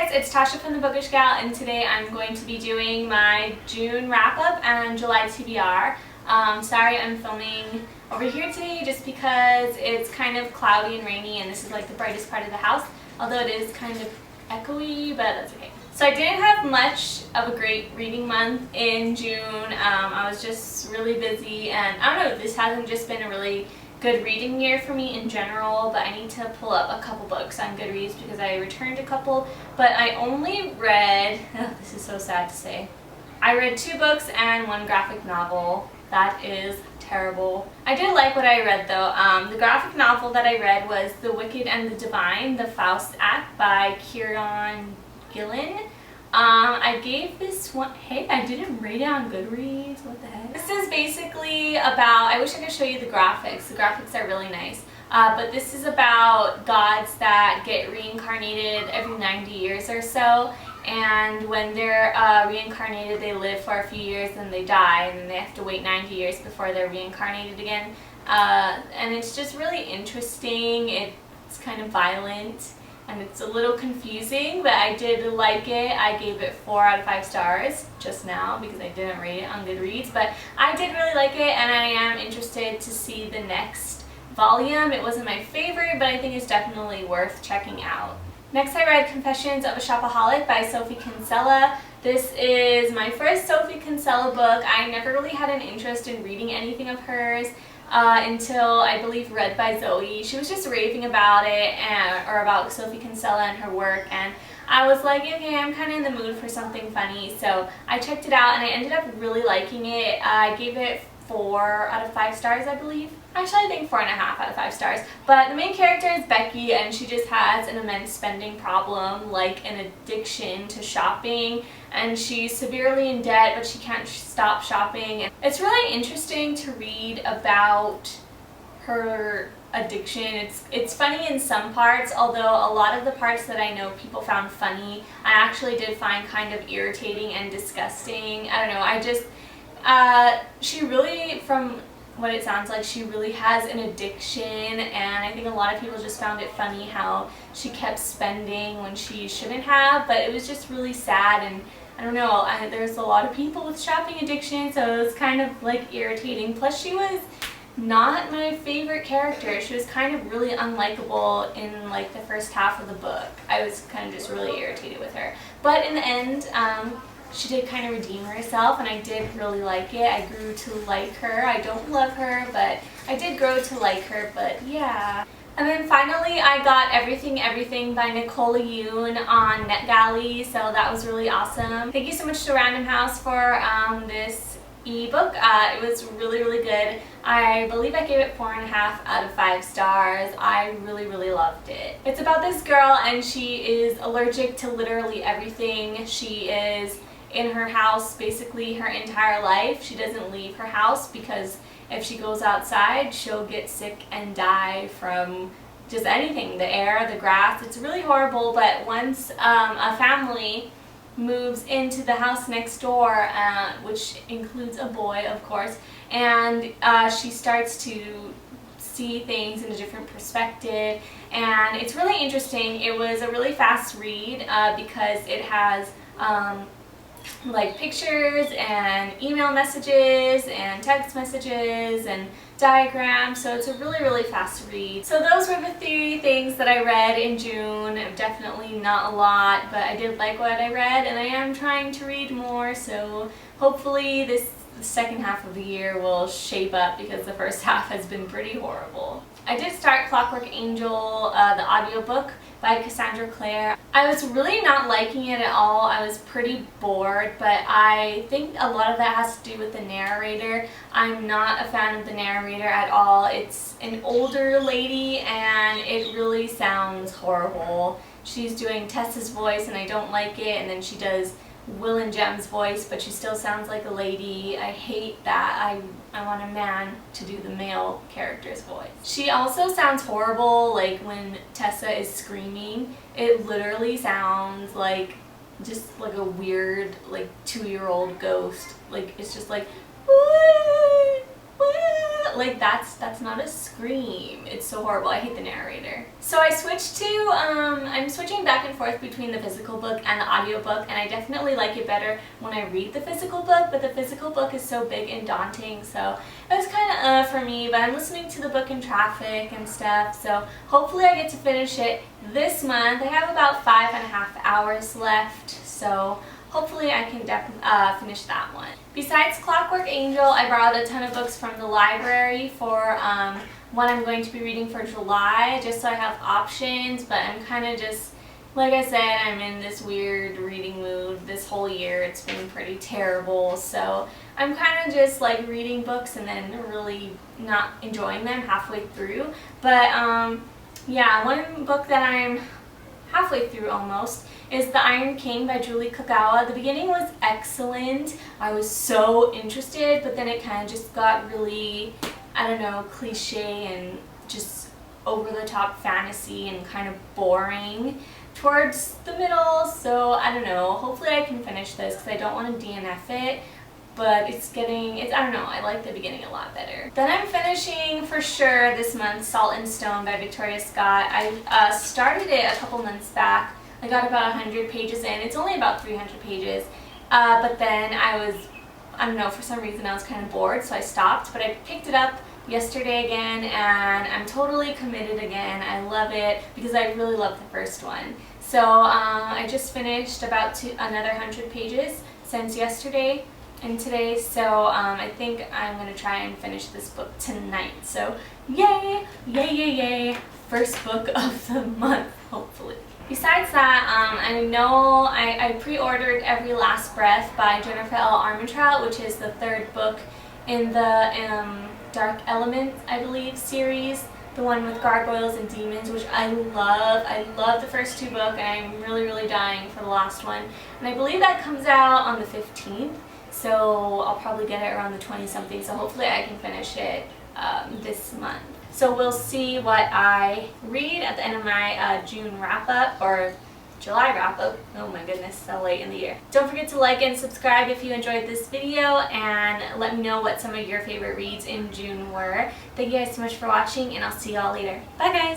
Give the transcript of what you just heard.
guys, it's Tasha from the Bookish Gal, and today I'm going to be doing my June wrap-up and July TBR. Sorry I'm filming over here today just because it's kind of cloudy and rainy and this is like the brightest part of the house, although it is kind of echoey, but that's okay. So I didn't have much of a great reading month in June. I was just really busy, and I don't know, this hasn't just been a really good reading year for me in general, but I need to pull up a couple books on Goodreads because I returned a couple, but I only read, this is so sad to say, I read 2 books and 1 graphic novel. That is terrible. I did like what I read though. The graphic novel that I read was The Wicked and the Divine, the Faust Act by Kieran Gillen. I gave this one, hey, I didn't rate it on Goodreads, what the heck? This is basically about, I wish I could show you the graphics. The graphics are really nice. But this is about gods that get reincarnated every 90 years or so. And when they're reincarnated, they live for a few years and they die, and then they have to wait 90 years before they're reincarnated again. And it's just really interesting. It's kind of violent. And it's a little confusing, but I did like it. I gave it 4 out of 5 stars just now because I didn't rate it on Goodreads, but I did really like it, and I am interested to see the next volume. It wasn't my favorite, but I think it's definitely worth checking out. Next, I read Confessions of a Shopaholic by Sophie Kinsella. This is my first Sophie Kinsella book. I never really had an interest in reading anything of hers until I believe Read by Zoe. She was just raving about it, or about Sophie Kinsella and her work, and I was like, okay, I'm kind of in the mood for something funny, so I checked it out and I ended up really liking it. I gave it 4 out of 5 stars, I believe. Actually, I think 4.5 out of 5 stars. But the main character is Becky, and she just has an immense spending problem, like an addiction to shopping, and she's severely in debt, but she can't stop shopping. It's really interesting to read about her addiction. It's funny in some parts, although a lot of the parts that I know people found funny, I actually did find kind of irritating and disgusting. I don't know, I just she really, from what it sounds like, she really has an addiction, and I think a lot of people just found it funny how she kept spending when she shouldn't have, but it was just really sad, and I don't know, there's a lot of people with shopping addiction, so it was kind of like irritating. Plus she was not my favorite character. She was kind of really unlikable in like the first half of the book. I was kind of just really irritated with her, but in the end, she did kind of redeem herself, and I did really like it. I grew to like her. I don't love her, but I did grow to like her, but yeah. And then finally I got Everything by Nicole Yoon on NetGalley, so that was really awesome. Thank you so much to Random House for this ebook. It was really, really good. I believe I gave it 4.5 out of 5 stars. I really, really loved it. It's about this girl, and she is allergic to literally everything. She is in her house basically her entire life. She doesn't leave her house because if she goes outside, she'll get sick and die from just anything, the air, the grass. It's really horrible, but once a family moves into the house next door, which includes a boy, of course, and she starts to see things in a different perspective, and it's really interesting. It was a really fast read because it has like pictures and email messages and text messages and diagrams, so it's a really, really fast read. So those were the 3 things that I read in June. Definitely not a lot, but I did like what I read, and I am trying to read more, so hopefully the second half of the year will shape up because the first half has been pretty horrible. I did start Clockwork Angel, the audiobook by Cassandra Clare. I was really not liking it at all. I was pretty bored, but I think a lot of that has to do with the narrator. I'm not a fan of the narrator at all. It's an older lady, and it really sounds horrible. She's doing Tessa's voice, and I don't like it, and then she does Will and Jem's voice, but she still sounds like a lady. I hate that. I want a man to do the male character's voice. She also sounds horrible, like when Tessa is screaming. It literally sounds like just like a weird, like 2-year-old ghost. Like it's just like, what? like that's not a scream. It's so horrible. I hate the narrator. So I switched to, I'm switching back and forth between the physical book and the audiobook, and I definitely like it better when I read the physical book, but the physical book is so big and daunting, so it was kind of for me, but I'm listening to the book in traffic and stuff, so hopefully I get to finish it this month. I have about 5.5 hours left, so hopefully I can finish that one. Besides Clockwork Angel, I borrowed a ton of books from the library for what I'm going to be reading for July, just so I have options, but I'm kind of just, like I said, I'm in this weird reading mood this whole year. It's been pretty terrible, so I'm kind of just like reading books and then really not enjoying them halfway through. But yeah, one book that I'm halfway through almost is The Iron King by Julie Kagawa. The beginning was excellent. I was so interested, but then it kind of just got really, I don't know, cliche and just over-the-top fantasy and kind of boring towards the middle, so I don't know. Hopefully I can finish this because I don't want to DNF it, but I don't know, I like the beginning a lot better. Then I'm finishing for sure this month Salt and Stone by Victoria Scott. I started it a couple months back. I got about 100 pages in. It's only about 300 pages, but then I don't know, for some reason I was kind of bored, so I stopped, but I picked it up yesterday again, and I'm totally committed again. I love it because I really love the first one. So I just finished about another 100 pages since yesterday and today, so I think I'm going to try and finish this book tonight. So yay, yay, yay, yay, first book of the month, hopefully. Besides that, I know I pre-ordered Every Last Breath by Jennifer L. Armentrout, which is the third book in the Dark Elements, I believe, series, the one with gargoyles and demons, which I love. I love the first two books, and I'm really, really dying for the last one. And I believe that comes out on the 15th, so I'll probably get it around the 20-something, so hopefully I can finish it this month. So we'll see what I read at the end of my June wrap-up, or July wrap-up. Oh my goodness, so late in the year. Don't forget to like and subscribe if you enjoyed this video, and let me know what some of your favorite reads in June were. Thank you guys so much for watching, and I'll see y'all later. Bye guys!